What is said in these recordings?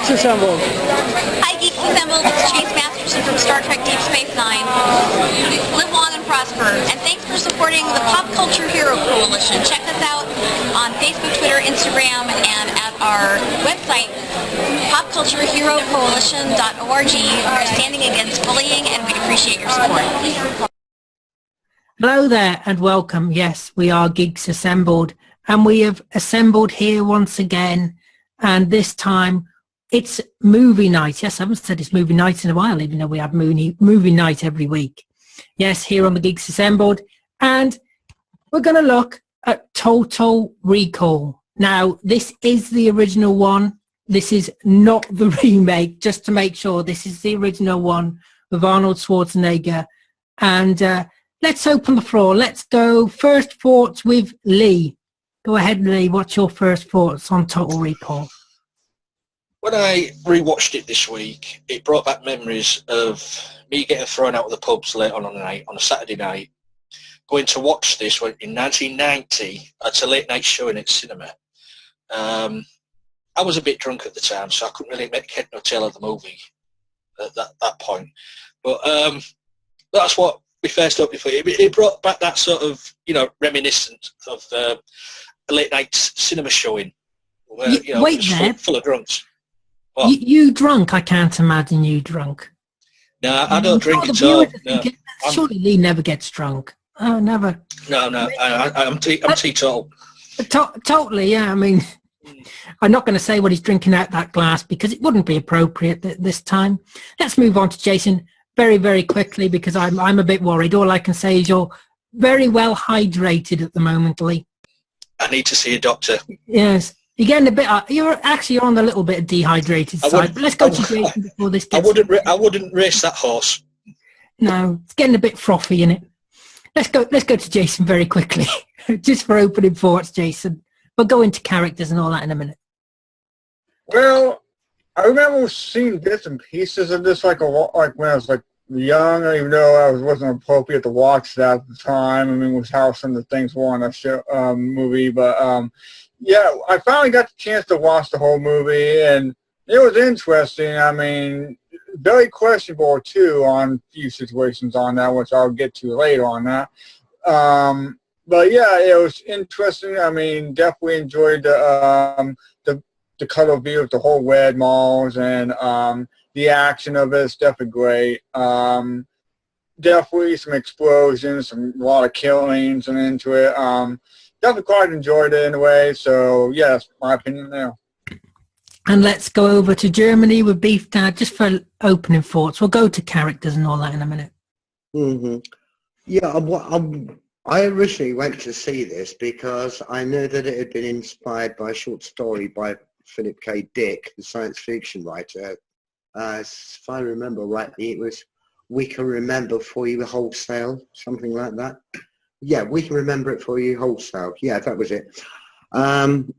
Geeks Assembled. Hi, Geeks Assembled. It's Chase Masterson from Star Trek Deep Space Nine. Live long and prosper. And thanks for supporting the Pop Culture Hero Coalition. Check us out on Facebook, Twitter, Instagram, and at our website, popcultureherocoalition.org. We're standing against bullying, and we'd appreciate your support. Hello there and welcome. Yes, we are Geeks Assembled, and we have assembled here once again, and this time it's movie night. Yes, I haven't said it's movie night in a while, even though we have movie night every week. Yes, here on the Geeks Assembled, and we're going to look at Total Recall. Now, this is the original one. This is not the remake, just to make sure. This is the original one with Arnold Schwarzenegger, and let's open the floor. Let's go first thoughts with Lee. Go ahead, Lee. What's your first thoughts on Total Recall? When I rewatched it this week, it brought back memories of me getting thrown out of the pubs late on the night, on a Saturday night, going to watch this in 1990 at a late night showing at cinema. I was a bit drunk at the time, so I couldn't really make head nor tail of the movie at that point. But that's what we first up before. It brought back that sort of, reminiscent of a late night cinema showing where, wait it was there. full of drunks. You drunk? I can't imagine you drunk. No, I don't drink at all. No. Surely Lee never gets drunk. Oh, never. No, I'm teetotal. Totally, yeah. I mean, I'm not going to say what he's drinking out that glass because it wouldn't be appropriate this time. Let's move on to Jason very, very quickly because I'm a bit worried. All I can say is you're very well hydrated at the moment, Lee. I need to see a doctor. Yes. You're getting a bit. You're on a little bit of dehydrated side. But let's go to Jason before this gets. I wouldn't race that horse. No, it's getting a bit frothy in it. Let's go to Jason very quickly, just for opening thoughts, Jason. We'll go into characters and all that in a minute. Well, I remember seeing bits and pieces of this like when I was young, even though I wasn't appropriate to watch that at the time. I mean, it was how some of the things were on a show, movie, but yeah, I finally got the chance to watch the whole movie, and it was interesting. I mean, very questionable, too, on a few situations on that, which I'll get to later on that. But, yeah, it was interesting. I mean, definitely enjoyed the color view of the whole red malls, and the action of it is definitely great. Definitely some explosions, a lot of killings and into it. Definitely quite enjoyed it in a way, so yes, my opinion there. And let's go over to Germany with Beef Dad, just for opening thoughts. We'll go to characters and all that in a minute. Mm-hmm. Yeah, I originally went to see this because I knew that it had been inspired by a short story by Philip K. Dick, the science fiction writer. If I remember rightly, it was We Can Remember For You Wholesale, something like that. Yeah, We Can Remember It For You Wholesale. Yeah, that was it. And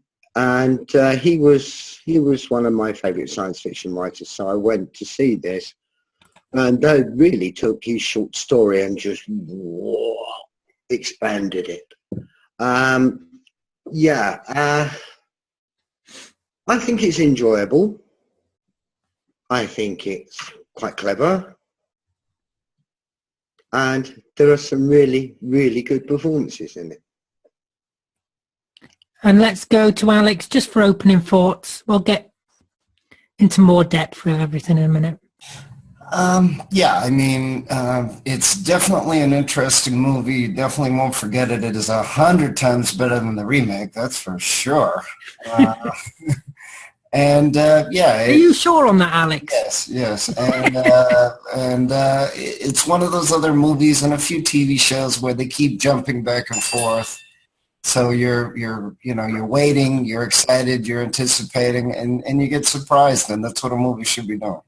he was one of my favourite science fiction writers, so I went to see this, and they really took his short story and just expanded it. Yeah, I think it's enjoyable. I think it's quite clever. And there are some really, really good performances in it. And let's go to Alex, just for opening thoughts. We'll get into more depth with everything in a minute. Yeah, I mean, it's definitely an interesting movie. You definitely won't forget it. It is 100 times better than the remake, that's for sure. And yeah, are you sure on that, Alex? Yes, and it's one of those other movies and a few TV shows where they keep jumping back and forth. So you're waiting, you're excited, you're anticipating, and you get surprised, and that's what a movie should be doing.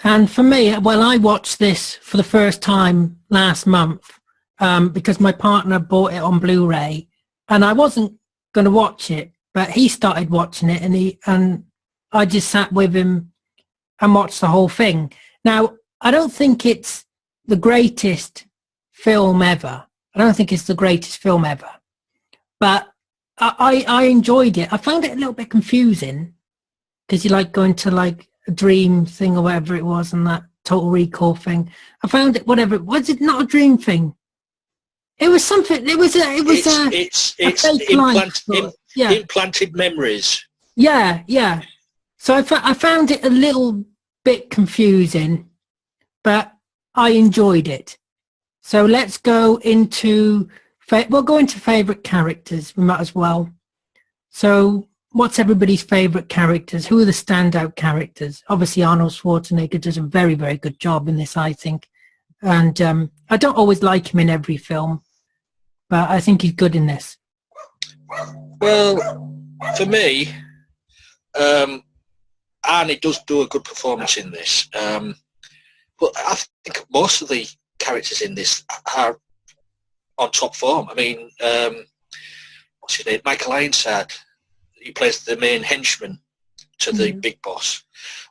And for me, well, I watched this for the first time last month because my partner bought it on Blu-ray, and I wasn't going to watch it, but he started watching it, and I just sat with him and watched the whole thing. Now, I don't think it's the greatest film ever. I don't think it's the greatest film ever, but I enjoyed it. I found it a little bit confusing because you like going to like a dream thing or whatever it was, and that Total Recall thing. I found it, whatever, was it not a dream thing? It was something, it was a fake life. Yeah. Implanted memories. Yeah. So I found it a little bit confusing, but I enjoyed it. So let's go into, we'll go into favourite characters, we might as well. So what's everybody's favourite characters? Who are the standout characters? Obviously Arnold Schwarzenegger does a very, very good job in this, I think. And I don't always like him in every film, but I think he's good in this. Well, for me, Arnie does do a good performance in this. But I think most of the characters in this are on top form. I mean, what's his name? Michael Ironside. He plays the main henchman to the big boss.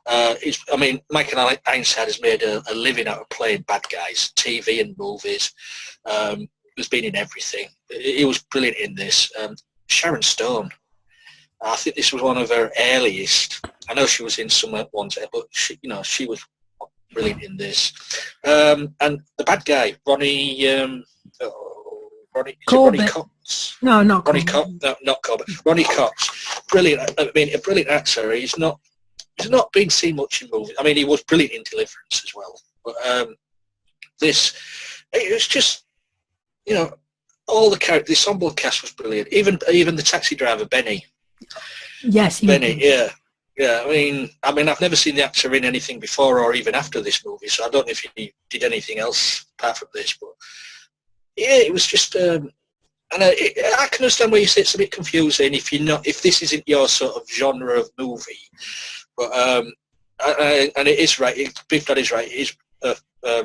Michael Ironside has made a living out of playing bad guys, TV and movies. He's been in everything. He was brilliant in this. Sharon Stone. I think this was one of her earliest. I know she was in some ones, but she was brilliant in this. And the bad guy, Ronnie Cox. No, not Ronnie Cox. No, not Corbett. Ronnie Cox. Brilliant. I mean, a brilliant actor. He's not been seen much in movies. I mean, he was brilliant in Deliverance as well. But it was just, all the characters. The ensemble cast was brilliant. Even the taxi driver, Benny. Yes, Benny. Yeah. I mean, I've never seen the actor in anything before or even after this movie, so I don't know if he did anything else apart from this. But yeah, it was just, and I can understand where you say it's a bit confusing if this isn't your sort of genre of movie. But and it is right. Beef Dad is right. It is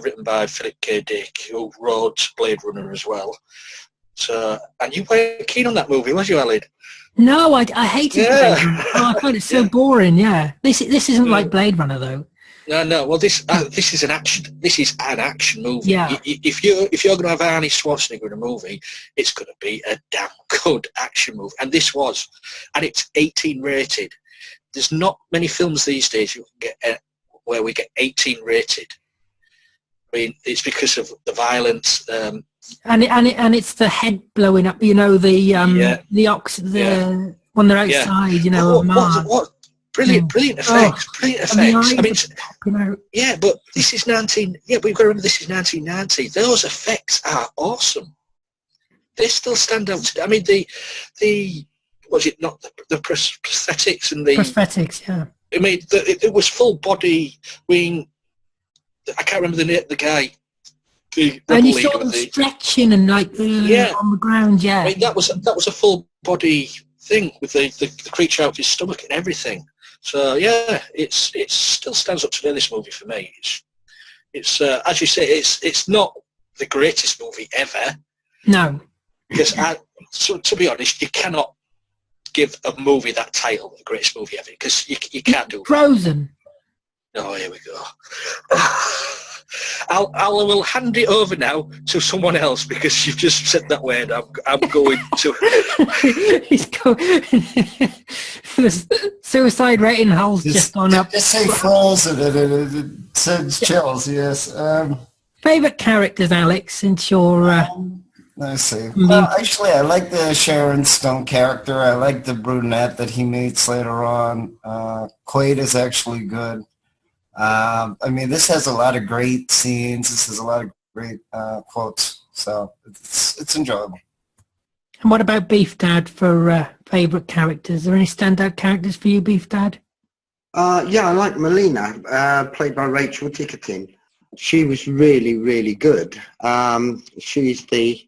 written by Philip K. Dick, who wrote Blade Runner as well. So, and you weren't keen on that movie, was you, Alan? No, I hated Blade Runner. I found it so boring. Yeah, this isn't like Blade Runner though. No. Well, this is an action. This is an action movie. Yeah. If you're going to have Arnie Schwarzenegger in a movie, it's going to be a damn good action movie, and this was, and it's 18 rated. There's not many films these days you can get where we get 18 rated. I mean, it's because of the violence. And it's the head blowing up. When they're outside. What brilliant effects. Brilliant effects. But this is 19. Yeah, but you've got to remember this is 1990. Those effects are awesome. They still stand out today. I mean, the was it not the prosthetics and the prosthetics? Yeah. I mean, it was full body. I mean, I can't remember the guy. And you saw them stretching and on the ground. Yeah. I mean, that was a full body thing with the creature out of his stomach and everything. So yeah, it still stands up today. This movie for me, it's as you say, it's not the greatest movie ever. No. Because to be honest, you cannot give a movie that title the greatest movie ever because you can't do Frozen. Oh, here we go. I will hand it over now to someone else because you've just said that word. I'm going to. He's going. The suicide rating has just gone up. Just say Frozen. It sends chills. Yes. Favorite characters, Alex, since you're. Let's see. Well, actually, I like the Sharon Stone character. I like the brunette that he meets later on. Quaid is actually good. I mean, this has a lot of great scenes. This has a lot of great quotes. So it's enjoyable. And what about Beef Dad for favourite characters? Are there any standout characters for you, Beef Dad? Yeah, I like Melina, played by Rachel Tickerton. She was really, really good. She's the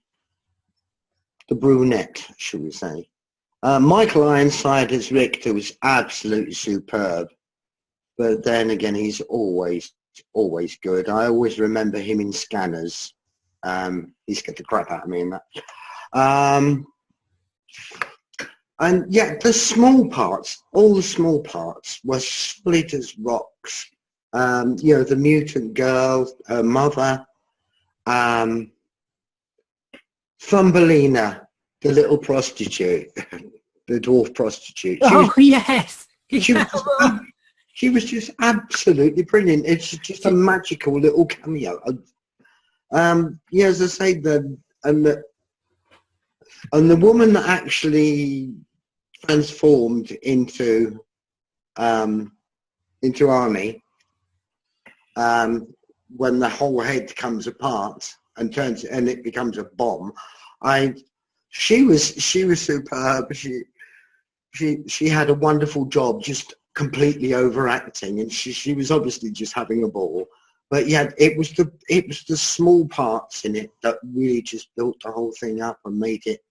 brunette, should we say. Michael Ironside as Richter was absolutely superb. But then again, he's always good. I always remember him in Scanners. He scared the crap out of me in that. And yeah, the small parts, all the small parts were split as rocks. The mutant girl, her mother, Thumbelina, the little prostitute, the dwarf prostitute. Yes. She was just absolutely brilliant. It's just a magical little cameo. Yeah, as I say, the woman that actually transformed into Arnie, when the whole head comes apart and it becomes a bomb, she was superb. She had a wonderful job, just completely overacting, and she was obviously just having a ball. But yeah, it was the small parts in it that really just built the whole thing up and made it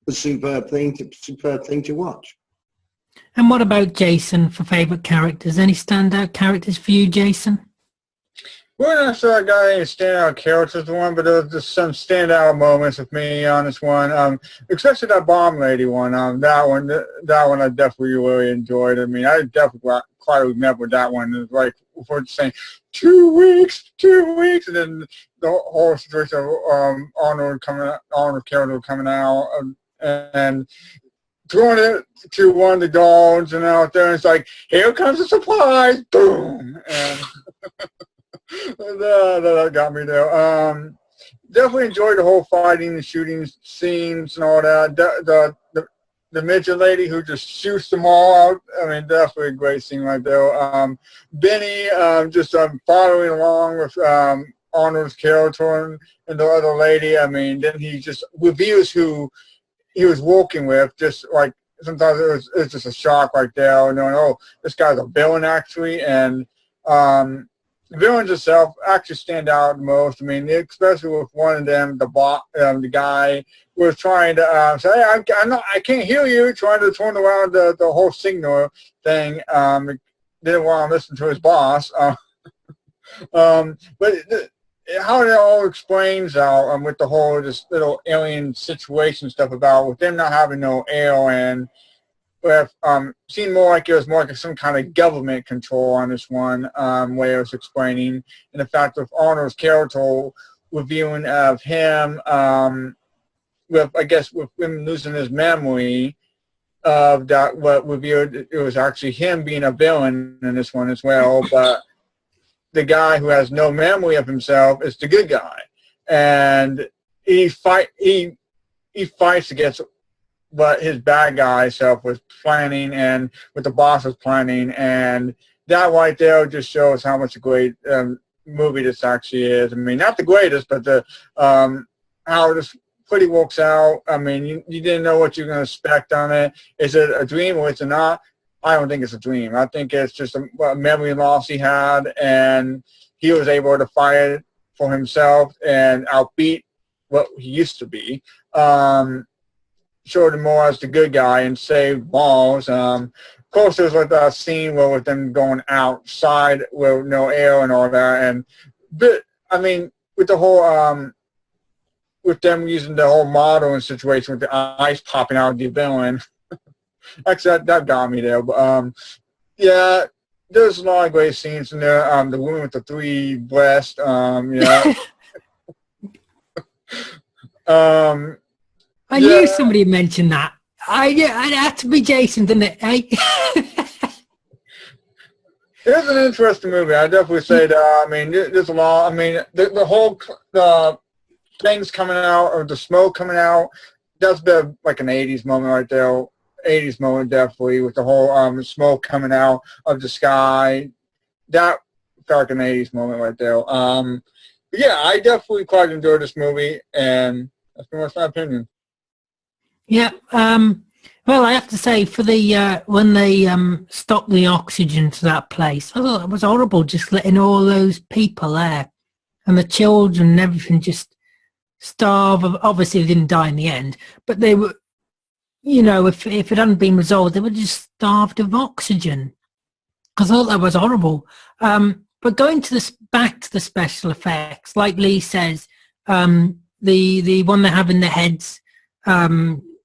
a superb thing to watch. And what about Jason for favourite characters? Any standout characters for you, Jason? Well, not sure I got any standout characters in one, but there was just some standout moments with me on this one. Especially that bomb lady one. That one I definitely really enjoyed. I mean, I definitely quite remember that one. It was like before saying 2 weeks, and then the whole situation of Arnold character coming out and throwing it to one of the dogs and out there. And it's like, here comes the surprise, boom, and. That got me there. Definitely enjoyed the whole fighting, the shooting scenes, and all that. The midget lady who just shoots them all out. I mean, definitely a great scene right there. Benny just following along with Arnold's character and the other lady. I mean, then he just reveals who he was working with. Just like sometimes it was just a shock right there, knowing, oh, this guy's a villain actually, and. The villains itself actually stand out the most. I mean, especially with one of them, the guy was trying to say, hey, I can't hear you, trying to turn around the whole signal thing. Didn't want to listen to his boss. But how it all explains out with the whole this little alien situation stuff about with them not having no air and with seemed more like it was more like some kind of government control on this one, way it was explaining, and the fact of Arnold's character reviewing of him, with him losing his memory of that, what revealed it was actually him being a villain in this one as well, but the guy who has no memory of himself is the good guy, and he fights against what his bad guy self was planning and what the boss was planning, and that right there just shows how much a great movie this actually is. I mean, not the greatest, but the how this pretty works out. I mean, you didn't know what you're going to expect on it. Is it a dream or is it not? I don't think it's a dream. I think it's just a memory loss he had, and he was able to fight it for himself and outbeat what he used to be. Showed him more as the good guy and saved balls. Of course, there's like that scene where with them going outside with no air and all that. But I mean, with the whole with them using the whole model and situation with the eyes popping out of the villain, actually that got me there. But yeah, there's a lot of great scenes in there. The woman with the 3 breasts, yeah. I knew somebody mentioned that. It had to be Jason, didn't it? It's an interesting movie. I definitely say that. I mean, there's a lot. I mean, the whole things coming out, or the smoke coming out, that's been like an 80s moment right there. 80s moment, definitely, with the whole smoke coming out of the sky. That felt like an 80s moment right there. Yeah, I definitely quite enjoyed this movie, and that's pretty much my opinion. Yeah, well, I have to say, for the when they stopped the oxygen to that place, I thought it was horrible, just letting all those people there and the children and everything just starve. Obviously, they didn't die in the end, but they were, if it hadn't been resolved, they were just starved of oxygen. I thought that was horrible. But going to back to the special effects, like Lee says, the one they have in their heads.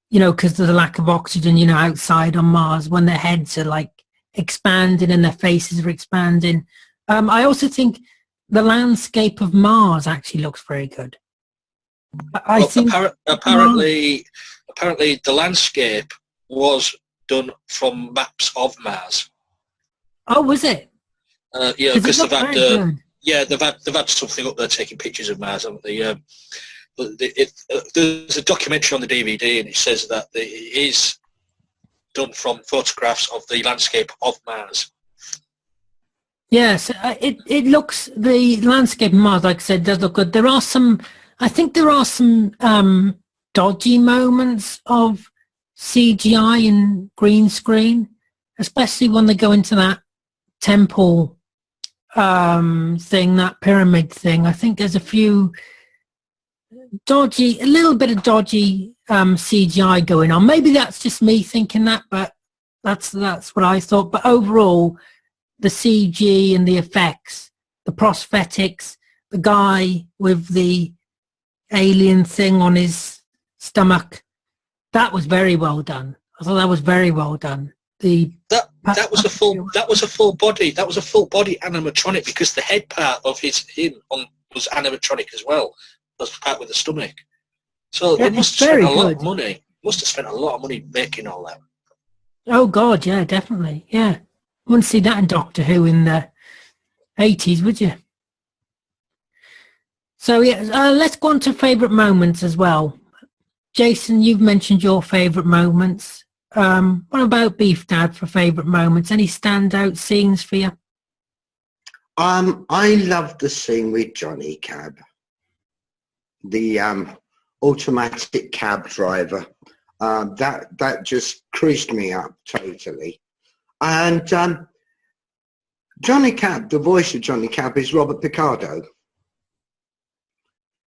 Because there's a lack of oxygen, outside on Mars, when their heads are like expanding and their faces are expanding. I also think the landscape of Mars actually looks very good. Apparently the landscape was done from maps of Mars. Oh, was it? Yeah, because they've had good. they've had something up there taking pictures of Mars, haven't they? There's a documentary on the DVD, and it says that it is done from photographs of the landscape of Mars. Yes, it looks, the landscape of Mars, like I said, does look good. There are some, I think there are some dodgy moments of CGI and green screen, especially when they go into that temple thing, that pyramid thing. I think there's a few a little bit of dodgy CGI going on. Maybe that's just me thinking that, but that's what I thought. But overall, the CG and the effects, the prosthetics, the guy with the alien thing on his stomach, that was very well done. I thought that was very well done. That was a full body animatronic, because the head part of him was animatronic as well. Was part with the stomach. So they must have spent a lot of money. Must have spent a lot of money making all that. Oh God, yeah, definitely, yeah. Wouldn't see that in Doctor Who in the 80s, would you? So yeah, let's go on to favourite moments as well. Jason, you've mentioned your favourite moments. What about Beef Dad for favourite moments? Any standout scenes for you? I love the scene with Johnny Cab, the automatic cab driver. That just creased me up totally. And Johnny Cab, the voice of Johnny Cab is Robert Picardo.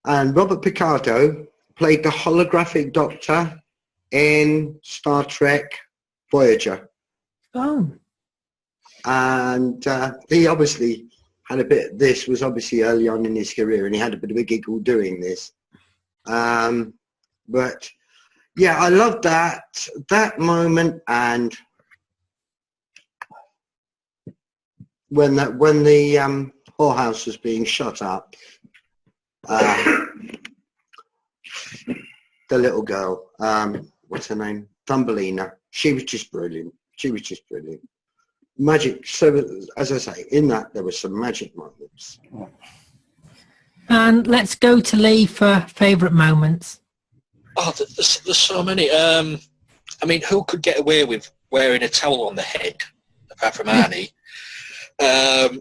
And Robert Picardo played the holographic Doctor in Star Trek Voyager. Oh. And he obviously had this was obviously early on in his career, and he had a bit of a giggle doing this. But yeah, I love that moment, and when the whorehouse was being shot up, the little girl, what's her name? Thumbelina. She was just brilliant. Magic. So, as I say, in that there were some magic moments. And let's go to Lee for favourite moments. Oh, there's so many. I mean, who could get away with wearing a towel on the head, apart from Arnie? I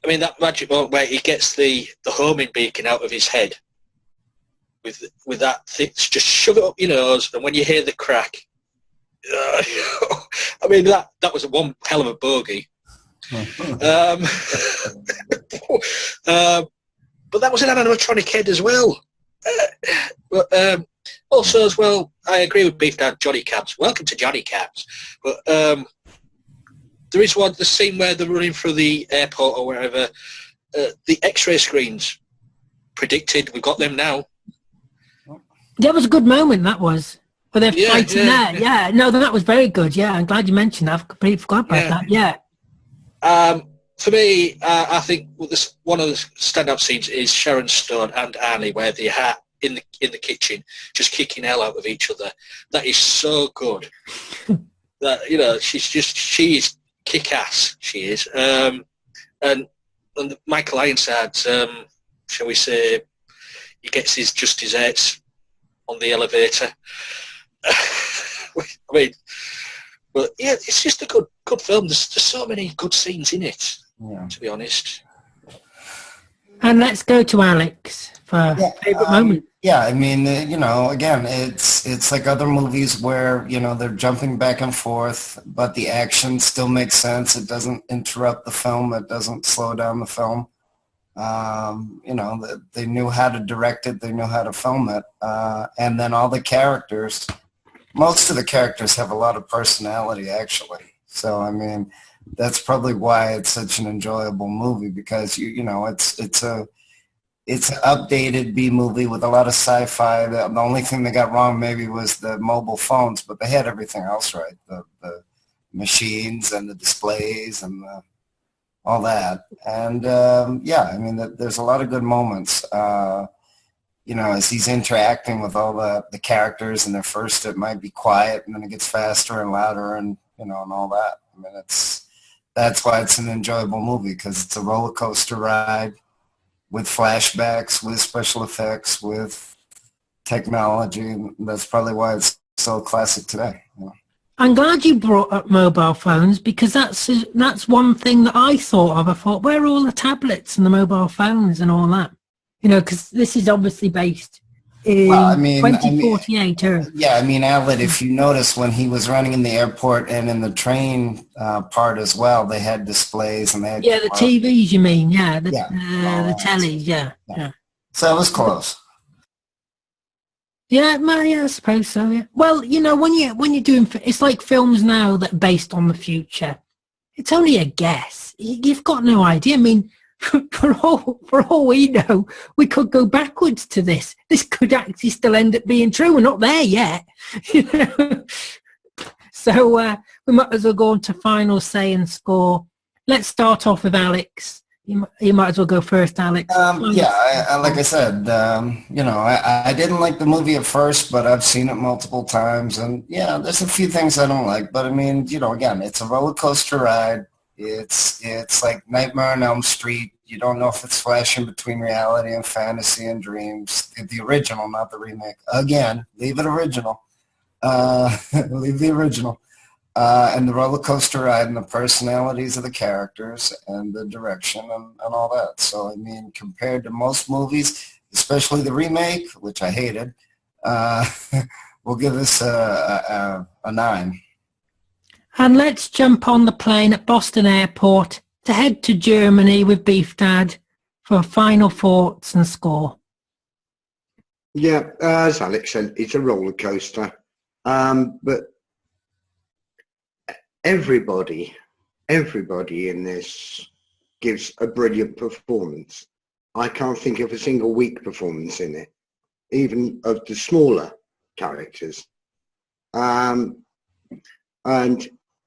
mean, that magic moment where he gets the homing beacon out of his head with that thing, just shove it up your nose, and when you hear the crack, I mean, that was one hell of a bogey. But that was an animatronic head as well. But also as well, I agree with Beef Dad, Johnny Cabs. Welcome to Johnny Cabs. But there is the scene where they're running through the airport or wherever. The X-ray screens predicted. We've got them now. That was a good moment, that was. Where they're fighting there. Yeah, no, that was very good. Yeah, I'm glad you mentioned that. I've completely forgot about that. Yeah. For me, I think one of the standout scenes is Sharon Stone and Arnie, where they are in the kitchen, just kicking hell out of each other. That is so good. That she is kick-ass. She is. And Michael Ironside, shall we say, he gets his just desserts on the elevator. I mean, but yeah, it's just a good film. There's so many good scenes in it, to be honest. And let's go to Alex for favourite moment. Yeah, I mean, again, it's like other movies where, they're jumping back and forth, but the action still makes sense. It doesn't interrupt the film. It doesn't slow down the film. They knew how to direct it. They knew how to film it. And then all the characters, most of the characters have a lot of personality, actually. So, I mean, that's probably why it's such an enjoyable movie, because, it's an updated B movie with a lot of sci-fi. The only thing they got wrong maybe was the mobile phones, but they had everything else right. The machines and the displays and all that. And, I mean, there's a lot of good moments. as he's interacting with all the characters, and at first it might be quiet, and then it gets faster and louder, and and all that. I mean, that's why it's an enjoyable movie, because it's a roller coaster ride with flashbacks, with special effects, with technology, and that's probably why it's so classic today. I'm glad you brought up mobile phones, because that's one thing that I thought of. I thought, where are all the tablets and the mobile phones and all that? Because this is obviously based in 2048 Earth. Yeah, I mean, Outlet, if you notice, when he was running in the airport and in the train part as well, they had displays and they had... Yeah, the TVs, you mean? Yeah, the tellies, yeah. So it was close. Yeah, I suppose so. Yeah. Well, when you're doing, it's like films now that are based on the future. It's only a guess. You've got no idea. I mean, for all we know, we could go backwards to this. This could actually still end up being true. We're not there yet. So we might as well go on to final say and score. Let's start off with Alex. You might as well go first, Alex. Like I said, I didn't like the movie at first, but I've seen it multiple times, and there's a few things I don't like. But I mean, again, it's a roller coaster ride. It's like Nightmare on Elm Street. You don't know if it's flashing between reality and fantasy and dreams. The original, not the remake. Again, leave it original. Leave the original. And the roller coaster ride and the personalities of the characters and the direction and all that. So, I mean, compared to most movies, especially the remake, which I hated, we'll give this a 9. And let's jump on the plane at Boston Airport to head to Germany with Beef Dad for final thoughts and score. Yeah, as Alex said, it's a roller coaster. But everybody in this gives a brilliant performance. I can't think of a single weak performance in it, even of the smaller characters. And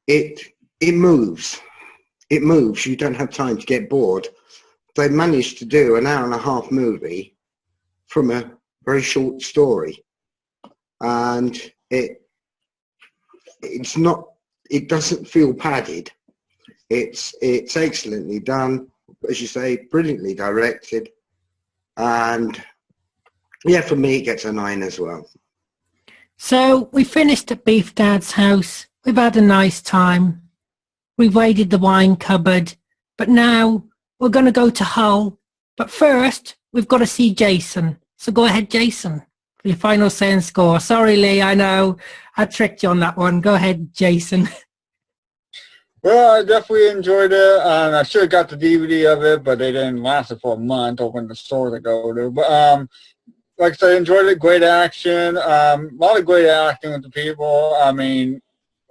it moves. It moves. You don't have time to get bored. They managed to do an 1.5-hour movie from a very short story, and it's not. It doesn't feel padded. It's excellently done, as you say, brilliantly directed, and for me it gets a 9 as well. So we finished at Beef Dad's house. We've had a nice time. We've raided the wine cupboard, but now we're going to go to Hull. But first, we've got to see Jason. So go ahead, Jason, for your final say and score. Sorry, Lee, I know I tricked you on that one. Go ahead, Jason. Well, I definitely enjoyed it. I should have got the DVD of it, but they didn't last it for a month over in the store to go to. But like I said, I enjoyed it. Great action. A lot of great acting with the people. I mean,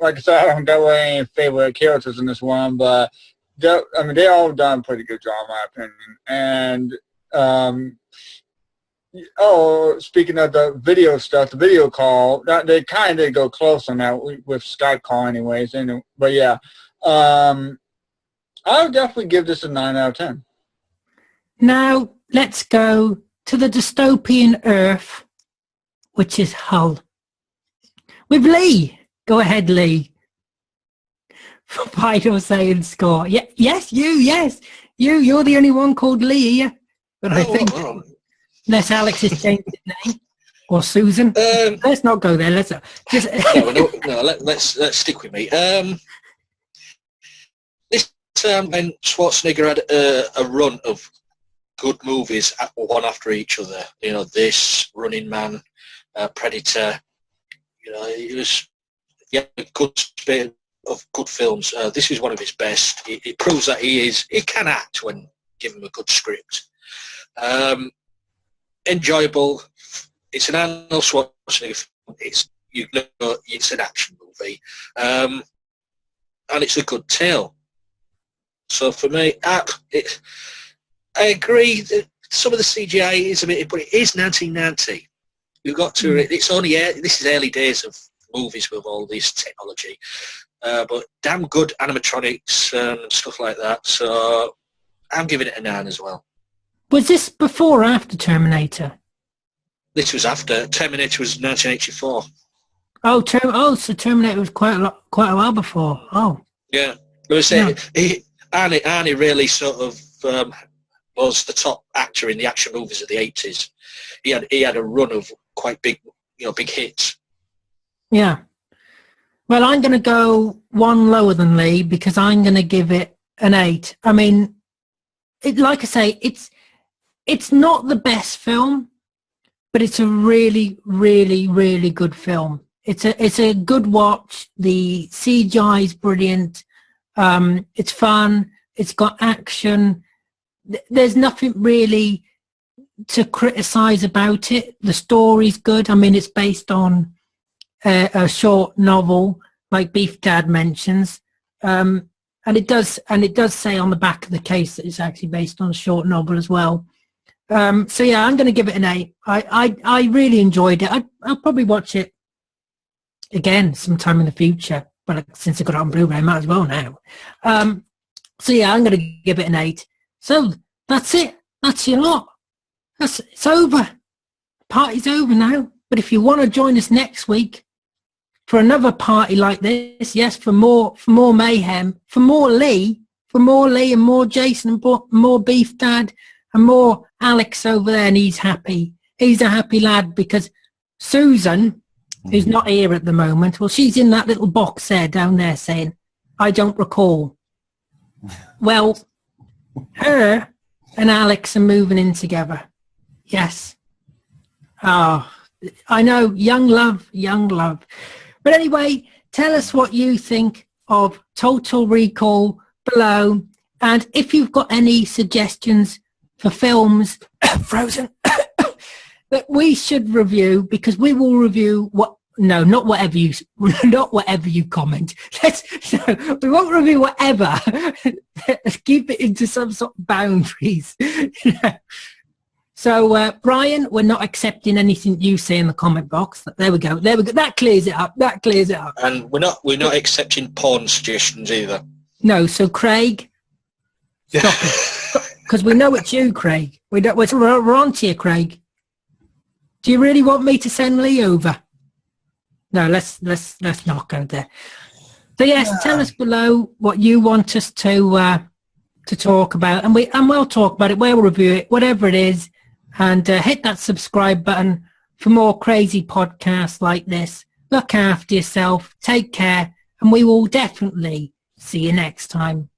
like I said, I don't got really any favorite characters in this one, but they all done a pretty good job, in my opinion. And speaking of the video stuff, the video call, they kind of go close on that with Skype call, anyways. But yeah. I would definitely give this a 9 out of 10. Now, let's go to the dystopian Earth, which is Hull. With Lee. Go ahead, Lee. For final say and score. Yes, you're the only one called Lee here. But I think, unless Alex has changed his name. Or Susan. Let's not go there. Let's let's stick with me. When Schwarzenegger had a run of good movies, one after each other, this, Running Man, Predator, it was a good spin of good films. This is one of his best. It proves that he can act when given a good script. Enjoyable. It's an Arnold Schwarzenegger film. It's an action movie, and it's a good tale. So for me, I agree that some of the CGI is a bit, but it is 1990. You've got to. It's only this is early days of movies with all this technology, but damn good animatronics and stuff like that. So I'm giving it a 9 as well. Was this before or after Terminator? This was after. Terminator was 1984. So Terminator was quite a while before. Oh, Yeah. It was, Yeah. Arnie really sort of was the top actor in the action movies of the 80s. He had a run of quite big hits. yeah. Well, I'm going to go one lower than Lee because I'm going to give it an 8. I mean, like I say, it's not the best film, but it's a really, really, really good film. It's a good watch. The CGI is brilliant. It's fun. It's got action. There's nothing really to criticize about it. The story's good. I mean, it's based on a short novel, like Beef Dad mentions, and it does say on the back of the case that it's actually based on a short novel as well. So yeah, I'm going to give it an 8. I really enjoyed it. I'll probably watch it again sometime in the future, but since I got it on Blu-ray, I might as well now. So yeah, I'm going to give it an 8. So that's it. That's your lot. It's over. Party's over now. But if you want to join us next week for another party like this, yes, for more mayhem, for more Lee and more Jason and more Beef Dad and more Alex over there, and he's happy. He's a happy lad because Susan, who's not here at the moment, well, she's in that little box there down there saying, I don't recall. Well, her and Alex are moving in together. Yes. Oh, I know, young love. But anyway, tell us what you think of Total Recall below. And if you've got any suggestions for films, Frozen, that we should review, because we will review not whatever you comment. We won't review whatever. Let's keep it into some sort of boundaries. So, Brian, we're not accepting anything you say in the comment box. There we go. That clears it up. And we're not accepting porn suggestions either. No. So, Craig, stop it, because we know it's you, Craig. We're on to you, Craig. Do you really want me to send Lee over? No, let's not go there. So yes, Tell us below what you want us to talk about, and we'll talk about it. We'll review it, whatever it is, and hit that subscribe button for more crazy podcasts like this. Look after yourself, take care, and we will definitely see you next time.